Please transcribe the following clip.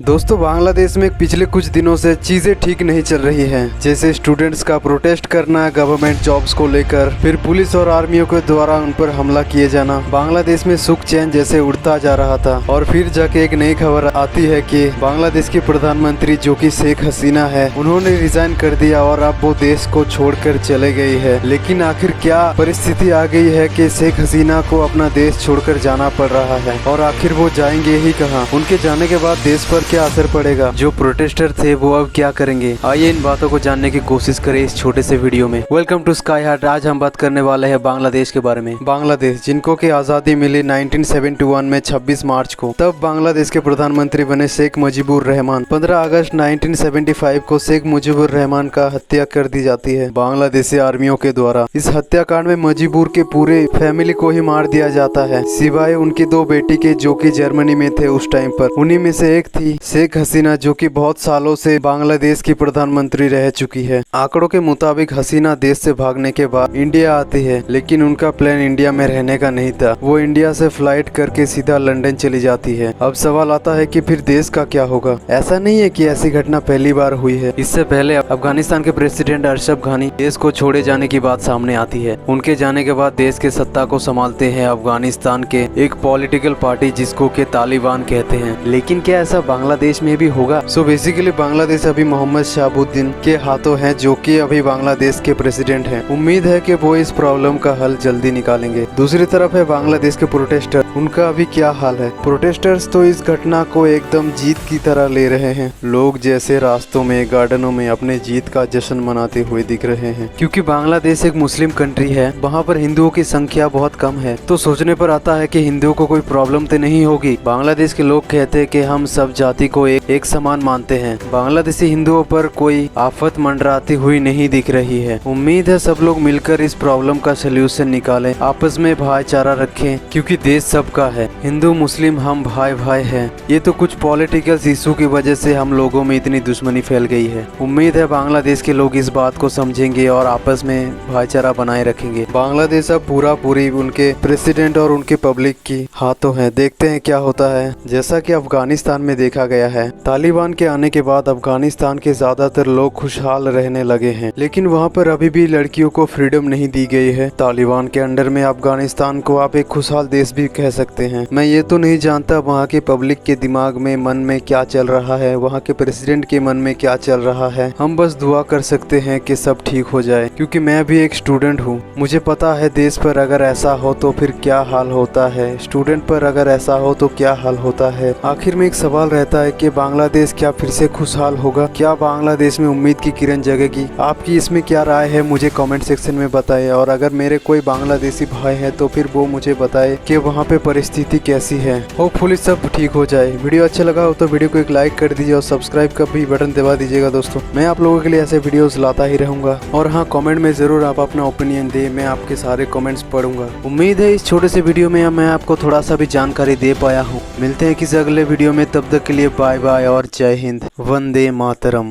दोस्तों बांग्लादेश में पिछले कुछ दिनों से चीजें ठीक नहीं चल रही हैं। जैसे स्टूडेंट्स का प्रोटेस्ट करना गवर्नमेंट जॉब्स को लेकर, फिर पुलिस और आर्मियों के द्वारा उन पर हमला किए जाना। बांग्लादेश में सुख चैन जैसे उड़ता जा रहा था और फिर जाके एक नई खबर आती है कि बांग्लादेश की प्रधानमंत्री जो कि शेख हसीना है, उन्होंने रिजाइन कर दिया और अब वो देश को छोड़कर चले गई है। लेकिन आखिर क्या परिस्थिति आ गई है कि शेख हसीना को अपना देश छोड़कर जाना पड़ रहा है और आखिर वो जाएंगे ही कहाँ? उनके जाने के बाद देश पर क्या असर पड़ेगा? जो प्रोटेस्टर थे वो अब क्या करेंगे? आइए इन बातों को जानने की कोशिश करें इस छोटे से वीडियो में। Welcome to Sky Heart. आज हम बात करने वाले हैं बांग्लादेश के बारे में। बांग्लादेश जिनको की आजादी मिली 1971 में 26 मार्च को, तब बांग्लादेश के प्रधानमंत्री बने शेख मुजीबुर रहमान। 15 अगस्त 1975 को शेख मुजीबुर रहमान का हत्या कर दी जाती है बांग्लादेशी आर्मियों के द्वारा। इस हत्याकांड में मुजीबुर के पूरे फैमिली को ही मार दिया जाता है, सिवाय उनकी दो बेटी के जो कि जर्मनी में थे उस टाइम पर। उन्हीं में से एक थी शेख हसीना, जो कि बहुत सालों से बांग्लादेश की प्रधानमंत्री रह चुकी है। आंकड़ों के मुताबिक हसीना देश से भागने के बाद इंडिया आती है, लेकिन उनका प्लान इंडिया में रहने का नहीं था। वो इंडिया से फ्लाइट करके सीधा लंदन चली जाती है। अब सवाल आता है कि फिर देश का क्या होगा? ऐसा नहीं है कि ऐसी घटना पहली बार हुई है। इससे पहले अफगानिस्तान के प्रेसिडेंट अशरफ घनी देश को छोड़े जाने की बात सामने आती है। उनके जाने के बाद देश के सत्ता को संभालते हैं अफगानिस्तान के एक पॉलिटिकल पार्टी जिसको के तालिबान कहते हैं। लेकिन क्या ऐसा बांग्लादेश में भी होगा? सो बेसिकली बांग्लादेश अभी मोहम्मद शहाबुद्दीन के हाथों है, जो कि अभी बांग्लादेश के प्रेसिडेंट हैं। उम्मीद है कि वो इस प्रॉब्लम का हल जल्दी निकालेंगे। दूसरी तरफ है बांग्लादेश के प्रोटेस्टर। उनका अभी क्या हाल है? प्रोटेस्टर्स तो इस घटना को एकदम जीत की तरह ले रहे हैं। लोग जैसे रास्तों में, गार्डनों में अपने जीत का जश्न मनाते हुए दिख रहे हैं। क्योंकि बांग्लादेश एक मुस्लिम कंट्री है, वहाँ पर हिंदुओं की संख्या बहुत कम है, तो सोचने पर आता है कि हिंदुओं को कोई प्रॉब्लम तो नहीं होगी। बांग्लादेश के लोग कहते हैं कि हम सब जाति को एक समान मानते हैं। बांग्लादेशी हिंदुओं पर कोई आफत मंडराती हुई नहीं दिख रही है। उम्मीद है सब लोग मिलकर इस प्रॉब्लम का सलूशन निकालें, आपस में भाईचारा रखें, क्योंकि देश सबका है। हिंदू मुस्लिम हम भाई भाई हैं। ये तो कुछ पॉलिटिकल इशू की वजह से हम लोगों में इतनी दुश्मनी फैल गई है। उम्मीद है बांग्लादेश के लोग इस बात को समझेंगे और आपस में भाईचारा बनाए रखेंगे। बांग्लादेश अब पूरी उनके प्रेसिडेंट और उनके पब्लिक की हाथों है। देखते हैं क्या होता है। जैसा कि अफगानिस्तान में देखा गया है, तालिबान के आने के बाद अफगानिस्तान के ज्यादातर लोग खुशहाल रहने लगे हैं, लेकिन वहाँ पर अभी भी लड़कियों को फ्रीडम नहीं दी गई है। तालिबान के अंडर में अफगानिस्तान को आप एक खुशहाल देश भी कह सकते हैं। मैं ये तो नहीं जानता वहाँ के पब्लिक के दिमाग में, मन में क्या चल रहा है, वहाँ के प्रेसिडेंट के मन में क्या चल रहा है। हम बस दुआ कर सकते हैं कि सब ठीक हो जाए, क्योंकि मैं भी एक स्टूडेंट हूँ। मुझे पता है देश पर अगर ऐसा हो तो फिर क्या हाल होता है, स्टूडेंट पर अगर ऐसा हो तो क्या हाल होता है। आखिर में एक सवाल रहता है कि बांग्लादेश क्या फिर से खुशहाल होगा? क्या बांग्लादेश में उम्मीद की किरण जगेगी? आपकी इसमें क्या राय है, मुझे कमेंट सेक्शन में बताएं। और अगर मेरे कोई बांग्लादेशी भाई है तो फिर वो मुझे बताए कि वहाँ पे परिस्थिति कैसी है। होपफुली सब ठीक हो जाए। वीडियो अच्छा लगा हो तो वीडियो को एक लाइक कर दीजिए और सब्सक्राइब का भी बटन दबा दीजिएगा। दोस्तों मैं आप लोगों के लिए ऐसे वीडियोस लाता ही रहूंगा। और हाँ, कमेंट में जरूर आप अपना ओपिनियन दे, मैं आपके सारे कमेंट्स पढ़ूंगा। उम्मीद है इस छोटे से वीडियो में मैं आपको थोड़ा सा भी जानकारी दे पाया हूँ। मिलते हैं किसी अगले वीडियो में, तब तक के लिए बाय बाय और जय हिंद, वंदे मातरम।